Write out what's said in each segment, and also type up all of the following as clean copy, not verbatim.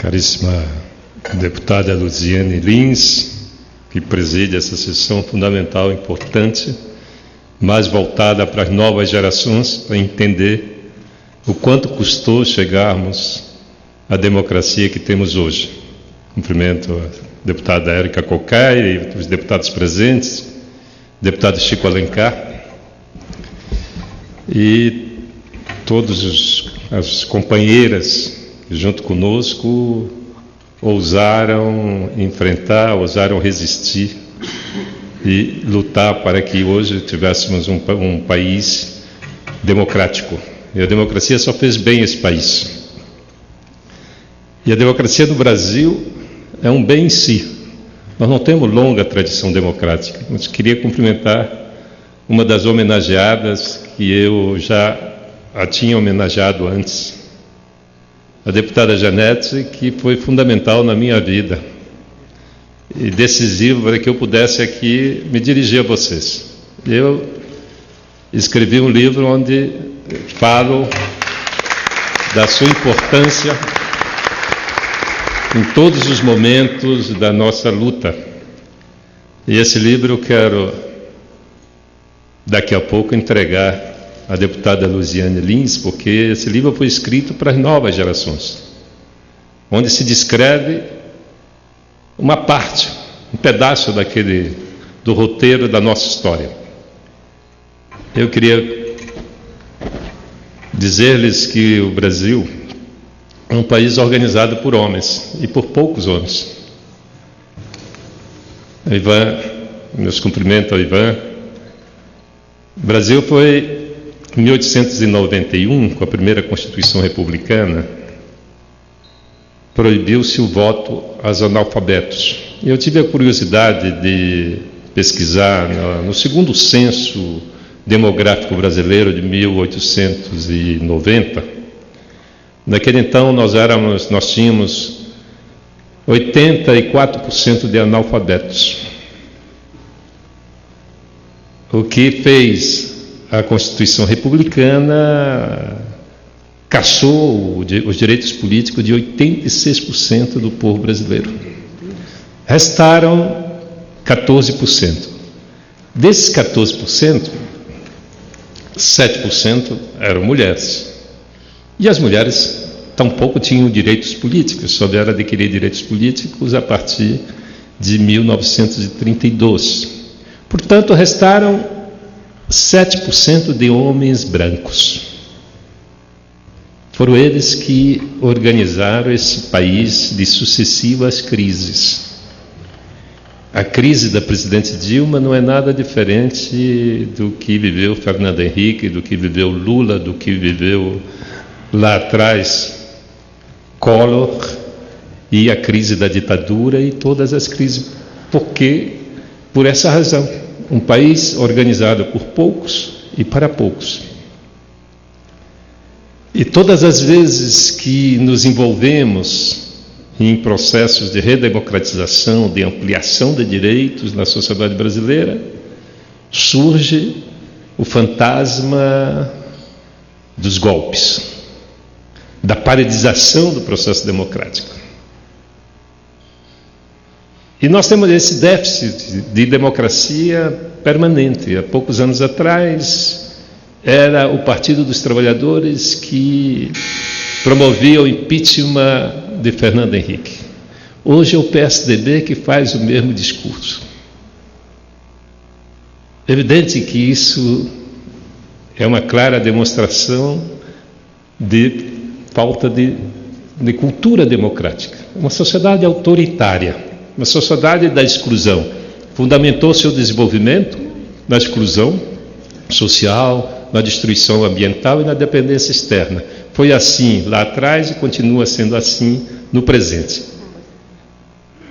caríssima deputada Luziane Lins, que preside essa sessão fundamental, importante, mais voltada para as novas gerações, para entender o quanto custou chegarmos à democracia que temos hoje. Cumprimento a deputada Érica Cocai e os deputados presentes, deputado Chico Alencar, e todas as companheiras que junto conosco ousaram enfrentar, ousaram resistir e lutar para que hoje tivéssemos um país democrático. E a democracia só fez bem esse país. E a democracia do Brasil é um bem em si. Nós não temos longa tradição democrática. Mas queria cumprimentar uma das homenageadas que eu já a tinha homenageado antes, a deputada Janete, que foi fundamental na minha vida e decisivo para que eu pudesse aqui me dirigir a vocês. Eu escrevi um livro onde falo da sua importância em todos os momentos da nossa luta. E esse livro eu quero, daqui a pouco, entregar à deputada Luziane Lins, porque esse livro foi escrito para as novas gerações, onde se descreve uma parte, um pedaço do roteiro da nossa história. Eu queria dizer-lhes que o Brasil é um país organizado por homens, e por poucos homens. Ivan, meus cumprimentos ao Ivan. O Brasil foi, em 1891, com a primeira Constituição Republicana, proibiu-se o voto aos analfabetos. Eu tive a curiosidade de pesquisar no segundo censo demográfico brasileiro de 1890. Naquele então nós tínhamos 84% de analfabetos, o que fez a Constituição Republicana cassou os direitos políticos de 86% do povo brasileiro. Restaram 14%. Desses 14%, 7% eram mulheres. E as mulheres tampouco tinham direitos políticos, só vieram adquirir direitos políticos a partir de 1932. Portanto, restaram 7% de homens brancos. Foram eles que organizaram esse país de sucessivas crises. A crise da presidente Dilma não é nada diferente do que viveu Fernando Henrique, do que viveu Lula, do que viveu lá atrás Collor, e a crise da ditadura e todas as crises. Por essa razão, um país organizado por poucos e para poucos. E todas as vezes que nos envolvemos em processos de redemocratização, de ampliação de direitos na sociedade brasileira, surge o fantasma dos golpes, da paralisação do processo democrático. E nós temos esse déficit de democracia permanente. Há poucos anos atrás, era o Partido dos Trabalhadores que promovia o impeachment de Fernando Henrique. Hoje é o PSDB que faz o mesmo discurso. É evidente que isso é uma clara demonstração de falta de cultura democrática. Uma sociedade autoritária, uma sociedade da exclusão. Fundamentou seu desenvolvimento na exclusão social, na destruição ambiental e na dependência externa. Foi assim lá atrás e continua sendo assim no presente.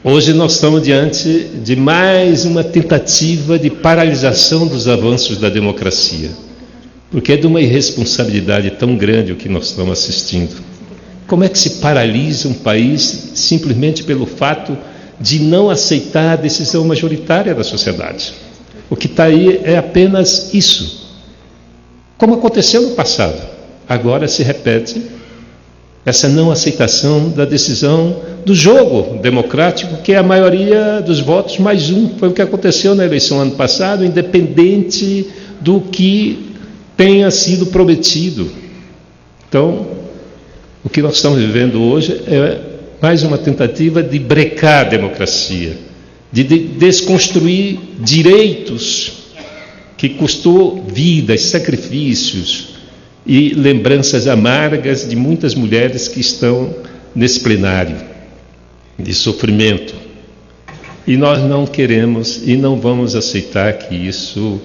Hoje nós estamos diante de mais uma tentativa de paralisação dos avanços da democracia, porque é de uma irresponsabilidade tão grande o que nós estamos assistindo. Como é que se paralisa um país simplesmente pelo fato de não aceitar a decisão majoritária da sociedade? O que está aí é apenas isso. Como aconteceu no passado, agora se repete essa não aceitação da decisão do jogo democrático, que é a maioria dos votos mais um. Foi o que aconteceu na eleição ano passado, independente do que tenha sido prometido. Então, o que nós estamos vivendo hoje é mais uma tentativa de brecar a democracia, de desconstruir direitos que custou vidas, sacrifícios e lembranças amargas de muitas mulheres que estão nesse plenário de sofrimento. E nós não queremos e não vamos aceitar que isso,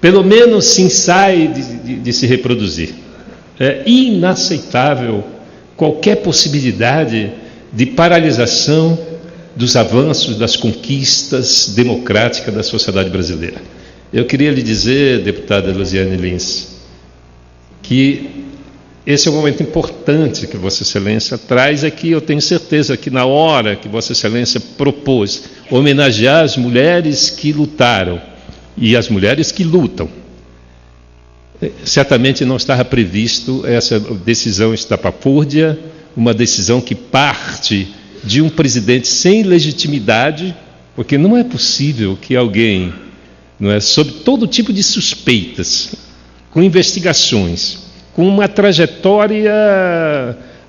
pelo menos, se ensaie de se reproduzir. É inaceitável qualquer possibilidade de paralisação dos avanços, das conquistas democráticas da sociedade brasileira. Eu queria lhe dizer, deputada Luziane Lins, que esse é um momento importante que Vossa Excelência traz aqui. Eu tenho certeza que na hora que Vossa Excelência propôs homenagear as mulheres que lutaram e as mulheres que lutam, certamente não estava previsto essa decisão estapafúrdia, uma decisão que parte de um presidente sem legitimidade, porque não é possível que alguém, sob todo tipo de suspeitas, com investigações, com uma trajetória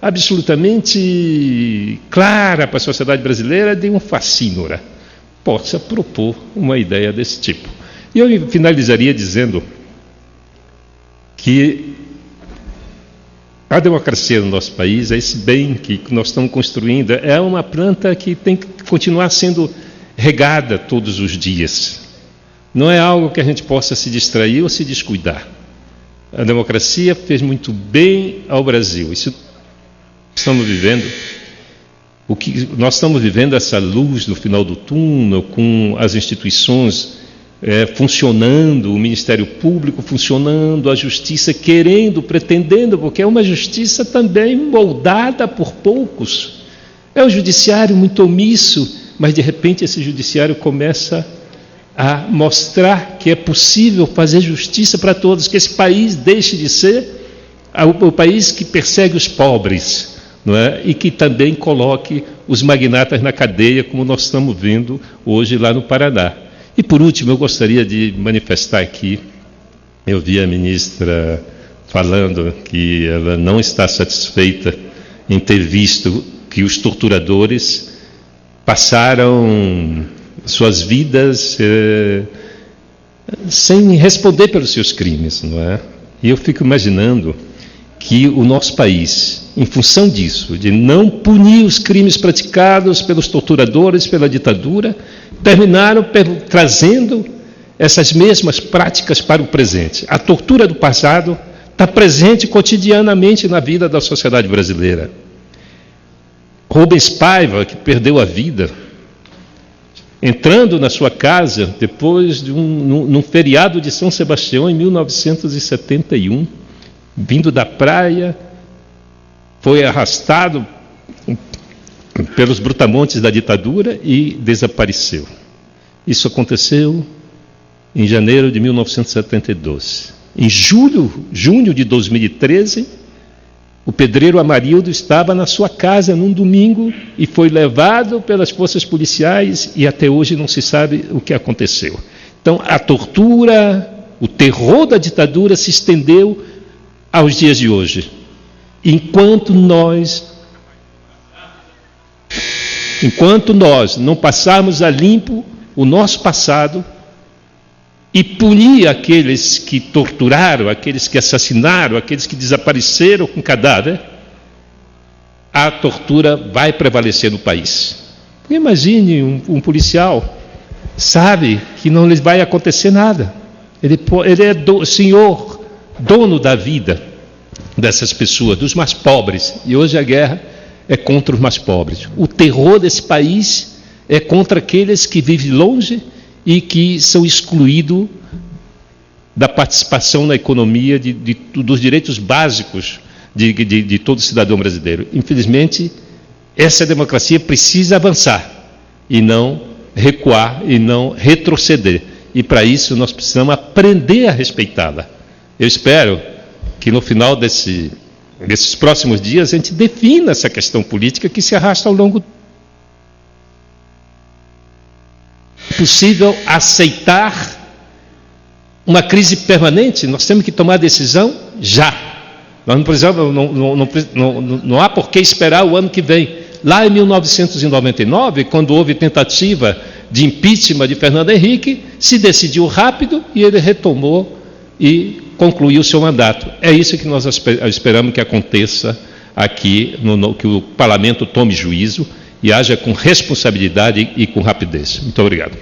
absolutamente clara para a sociedade brasileira de um facínora, possa propor uma ideia desse tipo. E eu finalizaria dizendo que a democracia no nosso país, esse bem que nós estamos construindo, é uma planta que tem que continuar sendo regada todos os dias. Não é algo que a gente possa se distrair ou se descuidar. A democracia fez muito bem ao Brasil. Isso estamos vivendo. Nós estamos vivendo essa luz no final do túnel, com as instituições funcionando, o Ministério Público funcionando, a Justiça pretendendo, porque é uma justiça também moldada por poucos. É um judiciário muito omisso, mas de repente esse judiciário começa a mostrar que é possível fazer justiça para todos, que esse país deixe de ser o país que persegue os pobres, não é? E que também coloque os magnatas na cadeia, como nós estamos vendo hoje lá no Paraná. E por último, eu gostaria de manifestar aqui, eu vi a ministra falando que ela não está satisfeita em ter visto que os torturadores passaram suas vidas sem responder pelos seus crimes, não é? E eu fico imaginando que o nosso país, em função disso, de não punir os crimes praticados pelos torturadores, pela ditadura, terminaram trazendo essas mesmas práticas para o presente. A tortura do passado está presente cotidianamente na vida da sociedade brasileira. Rubens Paiva, que perdeu a vida, entrando na sua casa, depois de num feriado de São Sebastião, em 1971, vindo da praia, foi arrastado pelos brutamontes da ditadura e desapareceu. Isso aconteceu em janeiro de 1972. Em junho de 2013, o pedreiro Amarildo estava na sua casa num domingo e foi levado pelas forças policiais e até hoje não se sabe o que aconteceu. Então, a tortura, o terror da ditadura se estendeu aos dias de hoje. Enquanto nós não passarmos a limpo o nosso passado e punir aqueles que torturaram, aqueles que assassinaram, aqueles que desapareceram com cadáver, a tortura vai prevalecer no país. Imagine um policial, sabe que não lhes vai acontecer nada. Ele é senhor, dono da vida dessas pessoas, dos mais pobres. E hoje a guerra é contra os mais pobres. O terror desse país é contra aqueles que vivem longe e que são excluídos da participação na economia, dos direitos básicos de todo cidadão brasileiro. Infelizmente, essa democracia precisa avançar e não recuar e não retroceder. E para isso nós precisamos aprender a respeitá-la. Eu espero que no final desse nesses próximos dias, a gente defina essa questão política que se arrasta ao longo. É possível aceitar uma crise permanente? Nós temos que tomar decisão já. Nós não precisamos, não há por que esperar o ano que vem. Lá em 1999, quando houve tentativa de impeachment de Fernando Henrique, se decidiu rápido e ele retomou e concluiu o seu mandato. É isso que nós esperamos que aconteça aqui, que o Parlamento tome juízo e haja com responsabilidade e com rapidez. Muito obrigado.